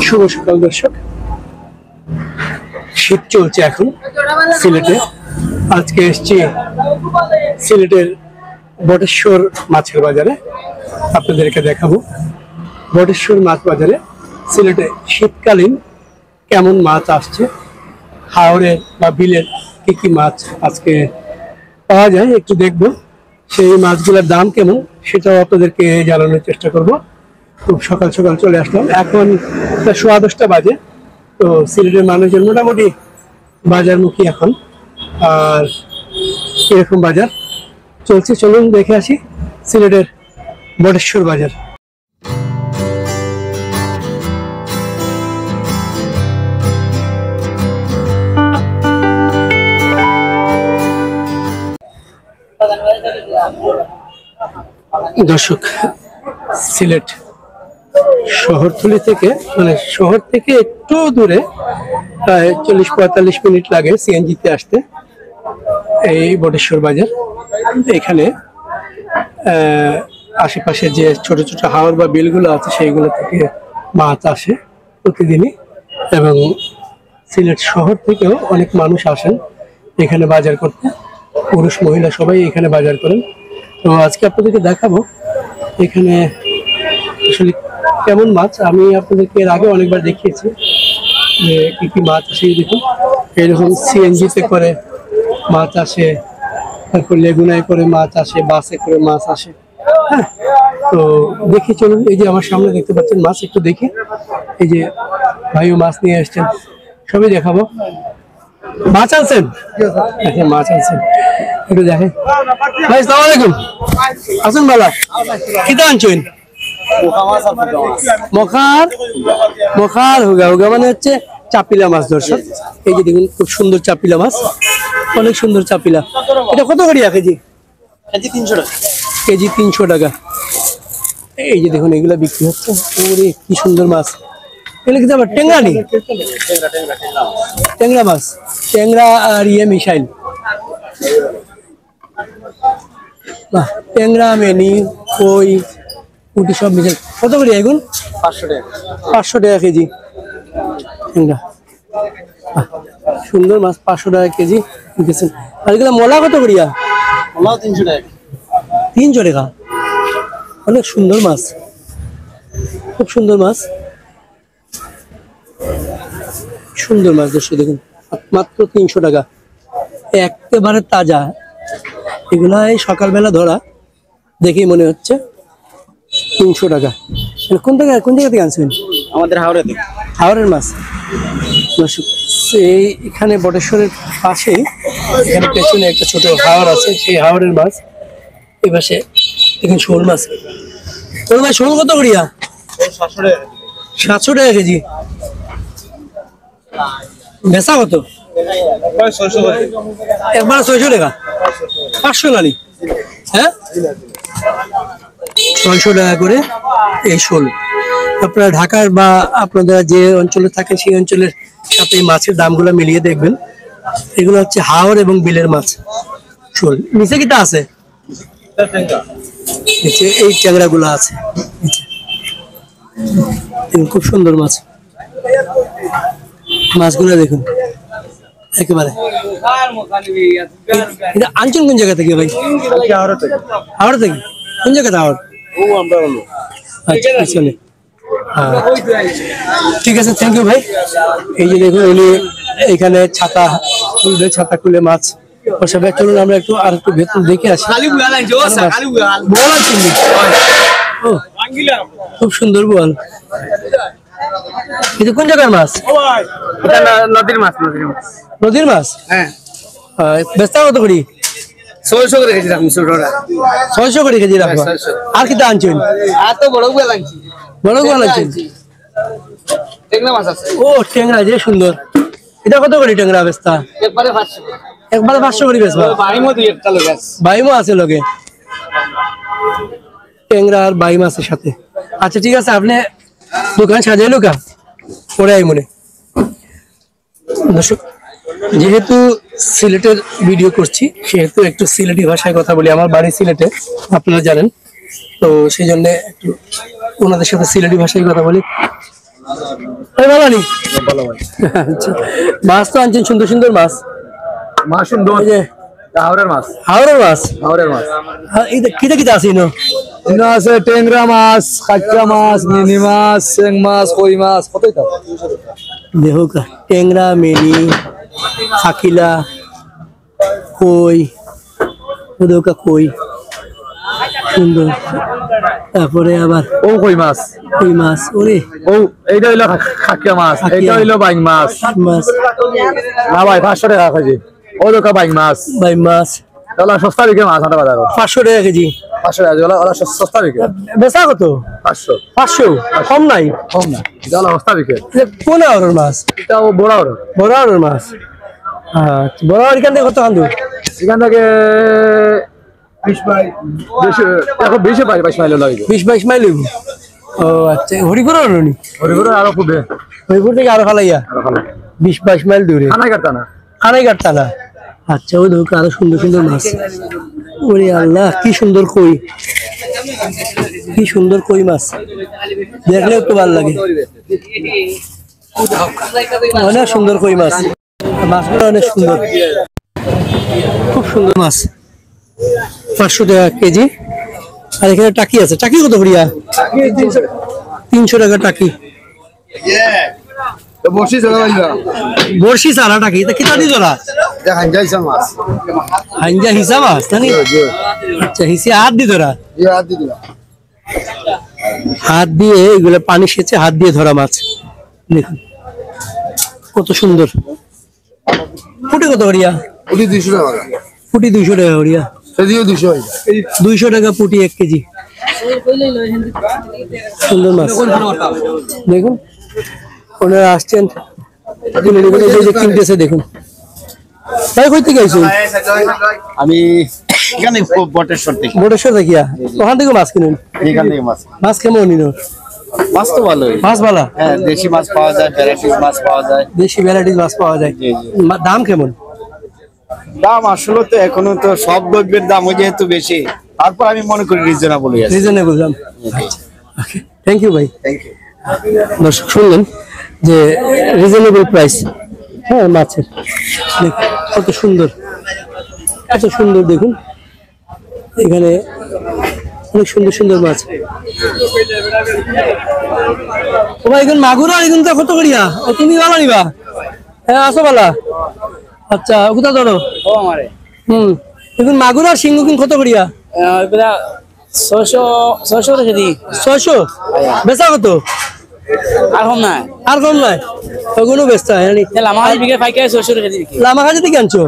শুভ সকাল দর্শক, শীত চলছে এখন সিলেটে। আজকে এসছি সিলেটের বটেশ্বর মাছের বাজারে, আপনাদেরকে দেখাবো বটেশ্বর মাছ বাজারে সিলেটে শীতকালীন কেমন মাছ আসছে, হাওরের বা বিলের কি কি মাছ আজকে পাওয়া যায় একটু দেখবো। সেই মাছগুলোর দাম কেমন সেটাও আপনাদেরকে জানানোর চেষ্টা করব। খুব সকাল সকাল চলে আসলাম, এখন 10:30 বাজে। তো সিলেটের মানুষজন মোটামুটি বাজারমুখী এখন। আর এরকম বাজার চলছে, চলুন দেখে আসি সিলেটের বটেশ্বর বাজার। দর্শক, সিলেট শহরতলি থেকে মানে শহর থেকে একটু দূরে, প্রায় 40-45 মিনিট লাগে সিএনজিতে আসতে এই বটেশ্বর বাজার। এখানে আশেপাশে যে ছোট ছোট হাওর বা বিলগুলো আছে সেইগুলো থেকে মাছ আসে প্রতিদিনই, এবং সিলেট শহর থেকেও অনেক মানুষ আসেন এখানে বাজার করতে। পুরুষ মহিলা সবাই এখানে বাজার করেন। তো আজকে আপনাদেরকে দেখাবো এখানে আসলে কেমন মাছ। আমি আপনাদেরকে এর আগে অনেকবার দেখিয়েছি যে কি কি মাছ আসে। দেখুন, এরকম সিএনজিতে করে মাছ আসে, তারপর লেগুনায় করে মাছ আসে, বাসে করে মাছ আসে। হ্যাঁ, তো দেখি চলুন। এই যে আমার সামনে দেখতে পাচ্ছেন মাছ, একটু দেখি। এই যে ভাইও মাছ নিয়ে আসছেন, সবই দেখাবো। মাছ আনছেন? আচ্ছা, মাছ আনছেন, একটু দেখেন। ভাই আসসালামু আলাইকুম, আসুন বালা, কিতা আনছেন? মখার মখার হুগা মানে হচ্ছে চাপিলা মাছ। দর্শক, এই যে দেখুন খুব সুন্দর চাপিলা মাছ, অনেক সুন্দর চাপিলা। এটা কত করে কেজি? কেজি 300 টাকা। কেজি 300 টাকা। এই যে দেখুন এগুলা বিক্রি হচ্ছে। ওরে কি সুন্দর মাছ! এগুলো কিন্তু আবার ট্যাংরা নেই, ট্যাংরা মাছ, ট্যাংরা আর মিশাইল। বাহ, ট্যাংরা, মেনি, কই, পুঁটি সব মিশাইল। কত করে এখন? 500 টাকা। 500 টাকা কেজি ট্যাংরা। সুন্দর মাছ, 500 টাকা কেজি দিচ্ছেন। আর এগুলো মলা কত করিয়া? মলা 300 টাকা। 300 টাকা। অনেক সুন্দর মাছ, খুব সুন্দর মাছ, সুন্দর মাছ। দর্শক দেখুন, মাত্র 300 টাকা, একেবারে তাজা। এগুলা এই সকালবেলা ধরা, দেখেই মনে হচ্ছে 300 টাকা। কোন জায়গা থেকে আনছেন? আমাদের হাওড়া থেকে। হাওড়ের মাছ। দর্শক, এই এখানে বটেশ্বরের পাশেই এখানে পেছনে একটা ছোট হাওড় আছে, সেই হাওড়ের মাছ। এই পাশে দেখুন শোল মাছ। শোল মাছ, শোল কত করিয়া? 700 টাকা। 700 টাকা কেজি। বেচা কত? একবার 600 টাকা। 500 নালি। হ্যাঁ, 600 টাকা করে এই শোল। আপনারা ঢাকার বা আপনারা যে অঞ্চলে থাকেন সেই অঞ্চলের সাথে এই মাছের দামগুলো মিলিয়ে দেখবেন। এগুলো হচ্ছে হাওর এবং বিলের মাছ, শোল। নিচে কিটা আছে? নিচে এই ট্যাংরা গুলো আছে। খুব সুন্দর মাছ, মাছগুলো দেখুন একেবারে। এটা আনছেন কোন জায়গা থেকে ভাই? হাওড়া থেকে। কোন জায়গাটা হাওড়? আচ্ছা, পিছনে। ঠিক আছে, থ্যাংক ইউ ভাই। এই যে দেখুন উনি এখানে ছাতা খুলবে, ছাতা খুলে মাছ বসাবে। চলুন আমরা একটু আর একটু ভেতর দেখে আসি। খুব সুন্দর বোয়াল। এটা কোন জায়গার মাছ? নদীর মাছ। নদীর মাছ। হ্যাঁ। বেচা কত করি? 600 করে কেজি রাখুন। 600 করে কেজি রাখবো। আর কি আনছেন? আর তো বড় বোয়াল আনছি। বড় বোয়াল আনছেন? ট্যাংরা মাছ আছে। ও, ট্যাংরা যে সুন্দর। এটা কত করে ট্যাংরা বেচতা? একবারে 500। একবারে 500 করে বেচবা? বাইমো দুই একটা লগে আছে। বাইমো আছে লগে, ট্যাংরা আর বাই মাছের সাথে। আচ্ছা ঠিক আছে, আপনি দোকান সাজাইলো কা পরে আই মনে। দর্শক, যেহেতু সিলেটের ভিডিও করছি সেহেতু একটু সিলেটি ভাষায় কথা বলি। আমার বাড়ি সিলেটে, আপনারা জানেন, তো সেই জন্য একটু ওনাদের সাথে সিলেটি ভাষায় কথা বলি। ভালো নি? ভালো ভাই। আচ্ছা, মাছ তো আনছেন সুন্দর সুন্দর মাছ। মাছ সুন্দর। এই যে হাওড়ের মাছ। হাওড়ের মাছ। হাওড়ের মাছ। এটা কিটা কিটা আছে ইনো? ইনো আছে টেংরা মাছ, কাঁচা মাছ, মিনি মাছ, চেং মাছ, কই মাছ, কতই তো। দেখো টেংরা, মিনি, খাকিলা, কই, দেখো কই সুন্দর। তারপরে আবার ও কই মাছ। কই মাছ, ওরে ও এইটা হইলো খাকিয়া মাছ, এইটা হইলো বাইং মাছ। মাছ না ভাই 500 টাকা কেজি। ও লোকা বাইং মাছ। বাই মাছ ওলা সস্তা বিকে মাছ আটা বাজার। 500 টাকা কেজি। 500 টাকা ওলা সস্তা বিকে। বেচা কত? 500। 500 কম নাই? কম না। এটা ওলা সস্তা বিকে। কোন আওরের মাছ? এটা ও বড় বড়। বড় আওরের মাছ। আচ্ছা, বড় আওর এখান থেকে কত আনতো? এখান থেকে 20 22 মাইল লাগবে। 20-22 মাইল হইব। ও আচ্ছা, হরিপুর আনি? হরিপুর আরো খুবে। হরিপুর থেকে আরো ফালাইয়া? আরো ভালো। 20-22 মাইল দূরে। খানাই কাটতা না। খানাই কাটতা না। আচ্ছা, ওই দেখো আরো সুন্দর সুন্দর মাছ। ওরে আল্লাহ, কি সুন্দর কই, কি সুন্দর কই মাছ, দেখলেও একটু ভালো লাগে। অনেক সুন্দর কই মাছ, মাছগুলো অনেক সুন্দর, খুব সুন্দর মাছ। 500 টাকা কেজি। আর এখানে টাকি আছে। টাকি কত করিয়া? 300 টাকা টাকি। বসি চলা যাইবা। বর্ষি সারা টাকি। এটা কিতা দি জরা? দেখান যাইছা মাছ। হাঞ্জা হিসাব মাছ জানি। আচ্ছা, হিসি হাত দি ধরা? হাত দি দিবা। হাত দিয়ে এগুলো পানি সেচে হাত দিয়ে ধরা মাছ। দেখুন কত সুন্দর। ফুটি কত করিয়া? পুটি 200 টাকা। ফুটি 200 টাকা করিয়া। সেদিও 200 হইছে। 200 টাকা ফুটি 1 কেজি। সুন্দর মাছ দেখুন। ওনারা আসছেন কিনতেছে দেখুন। তাই কই থেকে আইছো? আমি এখানে বটেশ্বর থেকে। বটেশ্বর দেখিয়া ওখান থেকে মাছ কিনুন? এখান থেকে মাছ। মাছ কেমন নিনো? মাছ তো ভালোই। মাছ ভালো? হ্যাঁ, দেশি মাছ পাওয়া যায়, ভ্যারাইটিস মাছ পাওয়া যায়। দেশি ভ্যারাইটিস মাছ পাওয়া যায়। জি, জি। দাম কেমন? দাম আসলে তো এখনো তো সব দ্রব্যের দামও যেহেতু বেশি, তারপর আমি মনে করি রিজনেবলই আছে। রিজনেবল দাম। থ্যাংক ইউ ভাই। Thank you. দর্শক শুনলেন যে রিজনেবল প্রাইস, হ্যাঁ মাছের। দেখুন কত সুন্দর, কত সুন্দর দেখুন। এখানে অনেক সুন্দর সুন্দর মাছ। ও ভাই, এখন মাগুর আর এখন কত করিয়া? ও তুমি ভালো নিবা? হ্যাঁ আসো ভালা। আচ্ছা, কোথা ধরো? ও আমারে এখন মাগুর আর সিংহ কিন কত করিয়া? এগুলা 600 রেখে দিই। 600 বেচা কত? আর কম নাই। আর কম নাই? ওগুলো বেচতে হয় জানি। আমার বিঘা পাইকারি 600 রেখে দিই। লামা খাজি থেকে আনছো?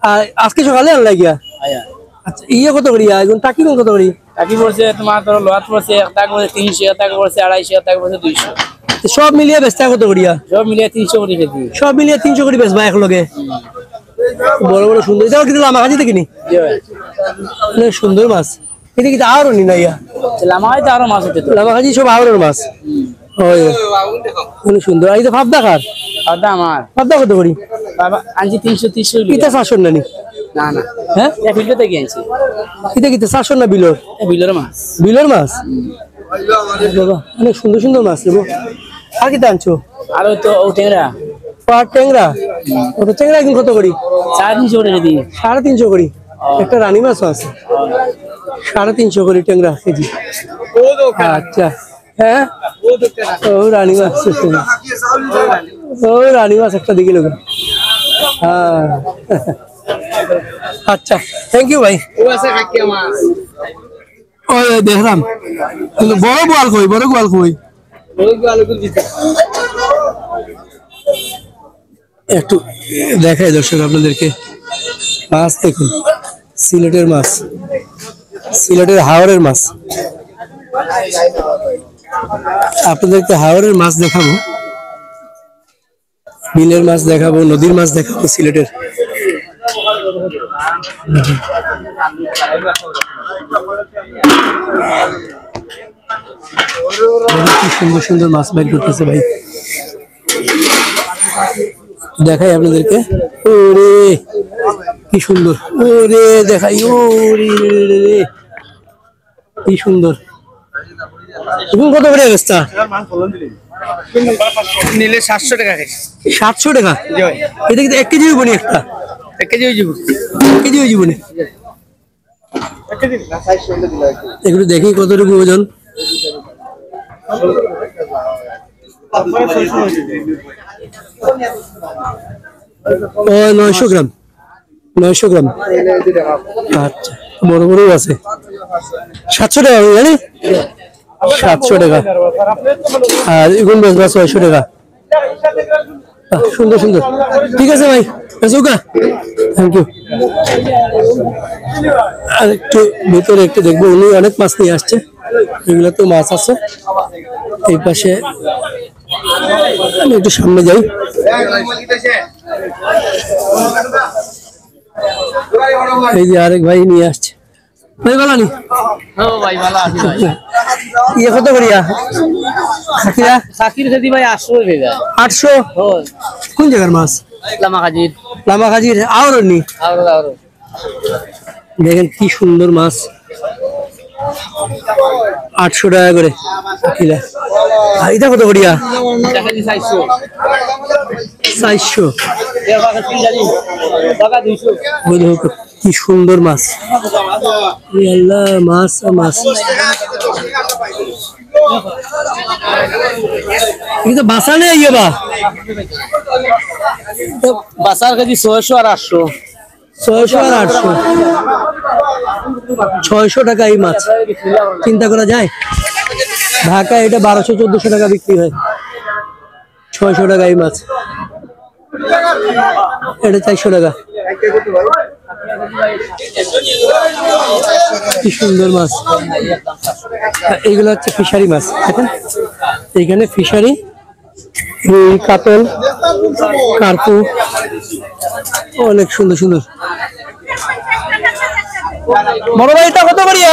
আর আজকে সকালে আনলাই গিয়া? আয়া আচ্ছা, ইয়ে কত করিয়া? এখন টাকি কোন কত করি? টাকি পড়ছে তোমার ধরো লোহাত পড়ছে, একটা পড়ছে 300, একটা পড়ছে 250, একটা পড়ছে 200। সব মিলিয়ে বেচতে কত করিয়া? সব মিলিয়ে 300 করে রেখে দিই। সব মিলিয়ে 300 করে বেচবা একলগে? বড় বড় সুন্দর। এটাও কিন্তু লামা খাজি থেকে নি? অনেক সুন্দর মাছ। এটা কিন্তু আরো নি না ইয়া? লামাই তো আরো মাছ হতে তো। লামা খাজি সব আওরের মাছ। ওই অনেক সুন্দর। আর এই তো ভাবদা কার? আর দাম আমার ভাবদা কত করি? বাবা আনছি 330 কিতা 400 না নি? না না, হ্যাঁ এটা ফিল্ড থেকে আনছি। কিতা কিতা 400 না বিলর? বিলের মাছ। বিলর মাছ? বাবা অনেক সুন্দর সুন্দর মাছ রে। আর কিতা আনছো? আর ওই তো ও টেংরা পার ট্যাংরা। ওটা ট্যাংরা এখন কত করি? 350 করে রেখে দিই। 350 করি। একটা রানী মাছও আছে। 350 করি ট্যাংরা কেজি। আচ্ছা, হ্যাঁ ও রানী মাছ, ও রানী মাছ একটা দিকে লোক। হ্যাঁ আচ্ছা, থ্যাংক ইউ ভাই। ওই দেখলাম কিন্তু বড় গোয়াল কই, বড় গোয়াল কই? একটু দেখাই দর্শক আপনাদেরকে মাছ দেখুন। সিলেটের মাছ, সিলেটের হাওরের মাছ। আপনাদেরকে হাওরের মাছ দেখাবো, বিলের মাছ দেখাবো, নদীর মাছ দেখাবো সিলেটের। কি সুন্দর সুন্দর মাছ বাইর করতেছে ভাই, দেখাই আপনাদেরকে। ওরে কি সুন্দর, ওরে দেখাই, ওরে কি সুন্দর। কত করে অবস্থা? নিলে 700 টাকা কেজি। 700 টাকা? জি ভাই। এটা কিন্তু 1 কেজি হইব নি একটা? 1 কেজি হয়ে যাবে। 1 কেজি হয়ে যাবে নি? এগুলো দেখি কতটুকু ওজন। ও 900 গ্রাম। 900 গ্রাম। আচ্ছা, বড় বড় আছে। 700 টাকা জানি? 700 টাকা। আর এগুলো বেচবা 600 টাকা। সুন্দর সুন্দর, ঠিক আছে ভাই, বেচুকা, থ্যাংক ইউ। আর একটু ভিতরে একটু দেখবো, উনি অনেক মাছ নিয়ে আসছে, এগুলো তো মাছ আছে। এই পাশে আমি একটু সামনে যাই। এই যে আরেক ভাই নিয়ে আসছে। ভাই ভালো নি? ভাই ভালো আছি ভাই। ইয়ে কত করিয়া খাকিরা? সাকির খেদি ভাই 800 টাকা। 800? কোন জায়গার মাছ? লামাখাজির। লামাখাজির? আর নি আর দেখেন কি সুন্দর মাছ, 800 টাকা করে খাকিরা। আর এটা কত করিয়া? টাকা দি 400। 400? এর বাকি কি জানি? টাকা 200। ওই দেখো কি সুন্দর মাছ, এ আল্লাহ, মাছ আর মাছ। এটা বাসা নেই ইয়ে বা বাসার কেজি 600 আর 800। 600 আর 800, 600 টাকা এই মাছ। চিন্তা করা যায়, ঢাকায় এটা 1200-1400 টাকা বিক্রি হয়, 600 টাকা এই মাছ। এটা 400 টাকা। কি সুন্দর মাছ। এইগুলো হচ্ছে ফিশারি মাছ, দেখেন এইখানে ফিশারি, রুই, কাতল, কার্পু, অনেক সুন্দর সুন্দর। বড় ভাই এটা কত করিয়া?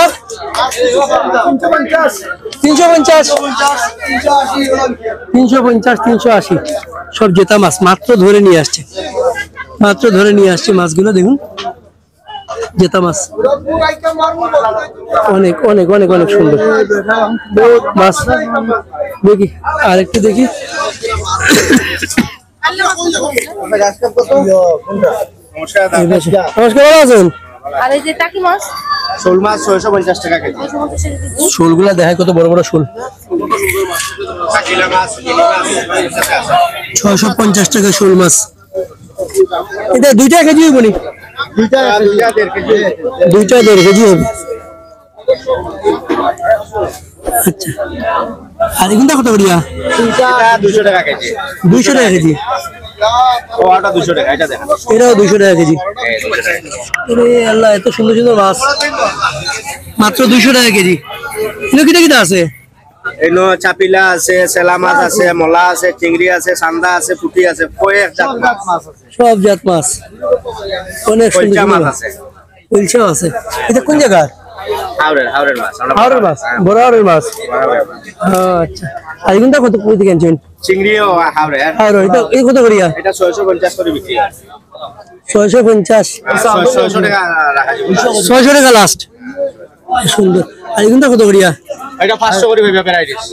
350, 350, 380 সব জেতা মাছ, মাত্র ধরে নিয়ে আসছে, মাত্র ধরে নিয়ে আসছে মাছগুলো, দেখুন জেতা মাছ, অনেক অনেক অনেক অনেক সুন্দর মাছ। দেখি আর একটু দেখি। নমস্কার, ভালো আছেন? আর এই যে টাকি মাছ, শোল মাছ 650 টাকা কেজি। শোলগুলা দেখায় কত বড় বড় শোল। 650 টাকা শোল মাছ। এটা 2 টাকা কেজি হইব নি? 2টা 1.5 কেজি হবে। আচ্ছা, আর এগুলো কত করিয়া? 200 টাকা কেজি। 200 টাকা কেজি? ওটা 200 টাকা, এটা দেখেন। এটাও 200 টাকা কেজি। আরে আল্লাহ, এত সুন্দর সুন্দর মাছ, মাত্র 200 টাকা কেজি। এগুলো কিটা কিটা আছে? এনো চাপিলা আছে, সেলা মাছ আছে, মলা আছে, চিংড়ি আছে, সান্দা আছে, পুঁটি আছে, কয়েক জাত মাছ আছে। সব জাত মাছ, অনেক সুন্দর কইচা মাছ সুন্দর আছে। উলছাও আছে। এটা কোন জায়গা? হাওড়ের মাছ। হাওড়ের মাছ, বড় হাওড়ের মাছ। আচ্ছা, আর এগুলো কত করে কিনছেন? চিংড়িও হাওড়ের। হাওড়, এটা এই কত করিয়া? এটা 650 করে বিক্রি হয়। 650? 600 টাকা রাখা যাবে। 600 টাকা লাস্ট। সুন্দর। আর এগুলো কত করিয়া? এটা 500 করে হইবে ভ্যারাইটিস।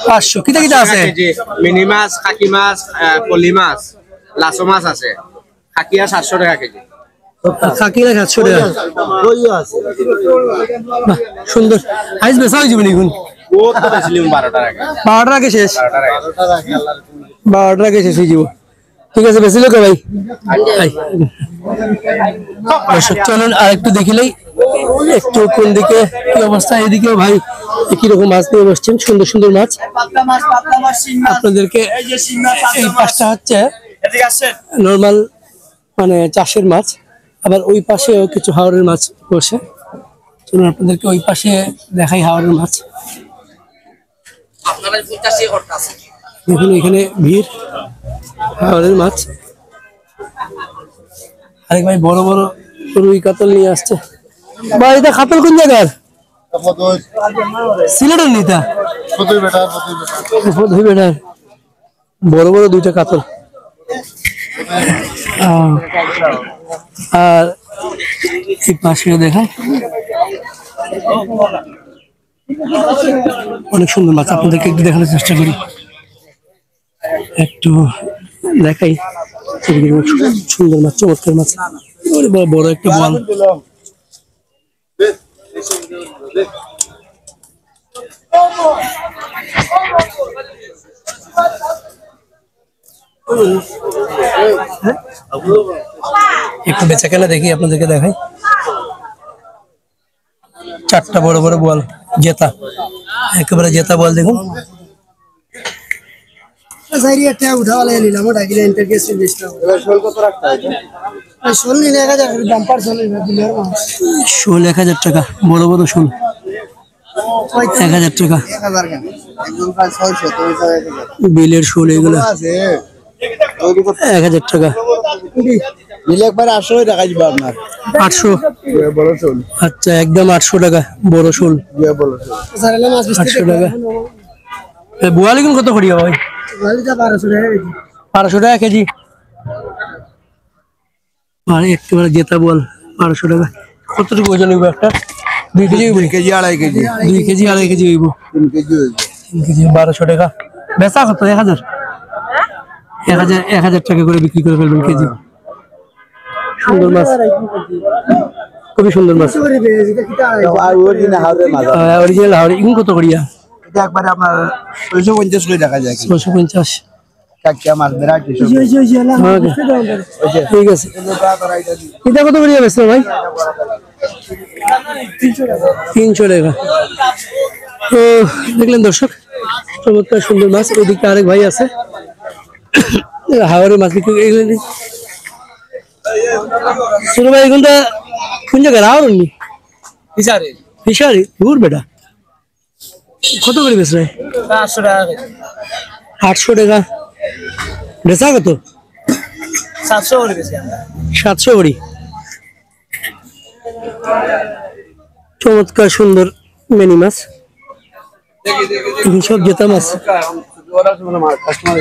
500? কিটা কিটা আছে? মিনি মাছ, খাকি মাছ, পলি মাছ, লাসো মাছ আছে। খাকিয়া 700 টাকা কেজি। কাকিরা 700 টাকা। বাহ, সুন্দর। আইস বেচা হয়ে যাবে নিগুন? ও তো বেশিলিম 12 টাকা। 12 টাকা শেষ? 12 টাকা শেষ হয়ে যাব। ঠিক আছে, বেশি লোক ভাই। দর্শক চলুন আর একটু দেখিলেই একটু কোন দিকে কি অবস্থা। এদিকেও ভাই একই রকম মাছ নিয়ে বসছেন, সুন্দর সুন্দর মাছ। আপনাদেরকে এই পাশটা হচ্ছে নর্মাল মানে চাষের মাছ, আবার ওই পাশেও কিছু হাওরের মাছ বসে। চলুন আপনাদেরকে ওই পাশে দেখাই হাওরের মাছ। দেখুন এখানে ভিড়, হাওরের মাছ। আরেক ভাই বড় বড় রুই কাতল নিয়ে আসছে। ভাই এটা কাতল কোন জায়গার? সিলেটের নিতা? বেটার বড় বড় 2টা কাতল। আর এই পাশে দেখায় অনেক সুন্দর মাছ, আপনাদেরকে একটু দেখানোর চেষ্টা করি। একটু দেখাই সুন্দর মাছ, চমৎকার মাছ। ওরে বাবা, বড় একটা বল। একটু বেচা কেনা দেখি, আপনাদেরকে দেখাই। 4টা বড় বড় বল, জেতা, একেবারে জেতা বল। দেখুন শোল 1000 টাকা, বড় বড় শোল 1000 টাকা। বিলের শোল এগুলো 1000 টাকা। 800? আচ্ছা, একদম 800 টাকা বড় শোল। 800 টাকা। বোয়ালি গুলো কত করিয়া ভাই? 1200 টাকা কেজি। আর একেবারে জেতা বল 1200 টাকা। কতটুকু ওজন হইব একটা? 2 কেজি হইব? 2 কেজি 2.5 কেজি 2 কেজি 2.5 কেজি হইব। 3 কেজি হইব। 3 কেজি 1200 টাকা। বেচা কত? 1000? 1000 টাকা করে বিক্রি করে ফেলবেন কেজি। সুন্দর মাছ, খুবই সুন্দর মাছ। অরিজিনাল হাওড়ি ইগুন কত করিয়া? এটা একবারে আপনার 650 করে দেখা যায়। 650। কাকিয়া মাছ ভ্যারাইটি সব। ঠিক আছে। এটা কত করিয়া বেচছো ভাই? 300 টাকা। তো দেখলেন দর্শক, চমৎকার সুন্দর মাছ। ওইদিকে আরেক ভাই আছে, হাওড়ের মাছ বিক্রি। শুরু ভাই, এগুনটা কোন জায়গায়? হাওড় নি ফিশারি? দূর বেটা। কত করে বেচ ভাই? 800 টাকা। 800 টাকা। বেচা কত? 700 করে বেশি আমরা। 700 করি। চমৎকার সুন্দর মিনি মাছ, সব জেতা মাছ। কাস্টমার